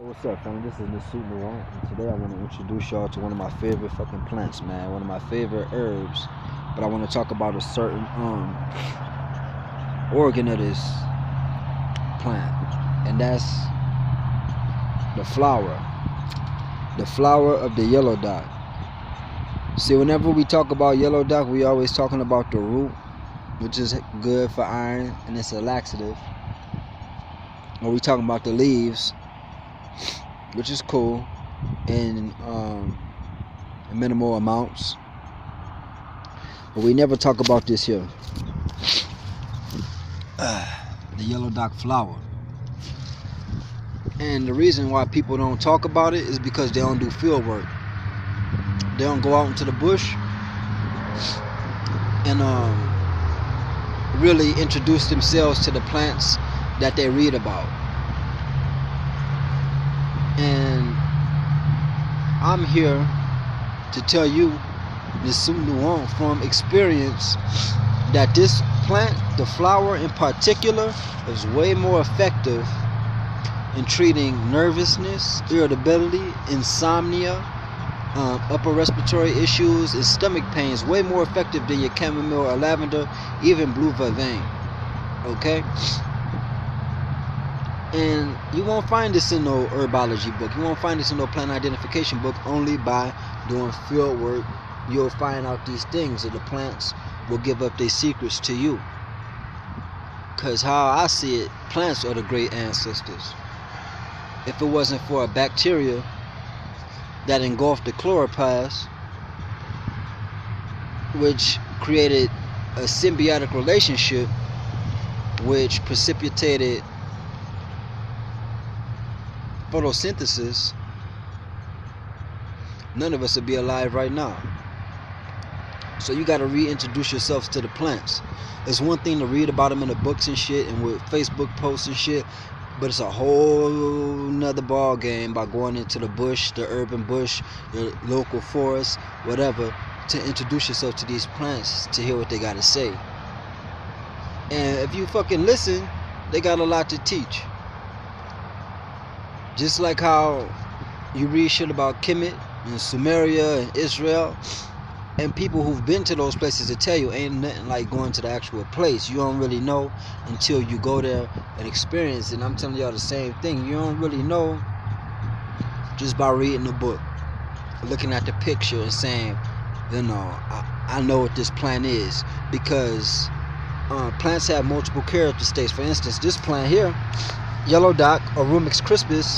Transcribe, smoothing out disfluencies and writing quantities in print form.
What's up, family? This is Nisu Nuwan, and today I want to introduce y'all to one of my favorite fucking plants, man. One of my favorite herbs. But I want to talk about a certain organ of this plant, and that's the flower. The flower of the yellow dock. See, whenever we talk about yellow dock, we always talking about the root, which is good for iron, and it's a laxative. Or we talking about the leaves, which is cool in minimal amounts, but we never talk about this here, the yellow dock flower. And the reason why people don't talk about it is because they don't do field work. They don't go out into the bush and really introduce themselves to the plants that they read about. And I'm here to tell you, Nisu Nuwan, from experience, that this plant, the flower in particular, is way more effective in treating nervousness, irritability, insomnia, upper respiratory issues, and stomach pains. Way more effective than your chamomile or lavender, even blue vervain. Okay? And you won't find this in no herbology book. You won't find this in no plant identification book. Only by doing field work you'll find out these things, and the plants will give up their secrets to you. Because how I see it, plants are the great ancestors. If it wasn't for a bacteria that engulfed the chloroplast, which created a symbiotic relationship, which precipitated photosynthesis, none of us would be alive right now. So you got to reintroduce yourselves to the plants. It's one thing to read about them in the books and shit and with Facebook posts and shit, but it's a whole nother ball game by going into the bush, the urban bush, the local forest, whatever, to introduce yourself to these plants, to hear what they got to say. And if you fucking listen, they got a lot to teach. Just like how you read shit about Kemet and Sumeria and Israel, and people who've been to those places to tell you ain't nothing like going to the actual place. You don't really know until you go there and experience it. And I'm telling y'all the same thing. You don't really know just by reading the book, looking at the picture and saying, you know, I know what this plant is. Because plants have multiple characteristics. For instance, this plant here, yellow dock or Rumex crispus,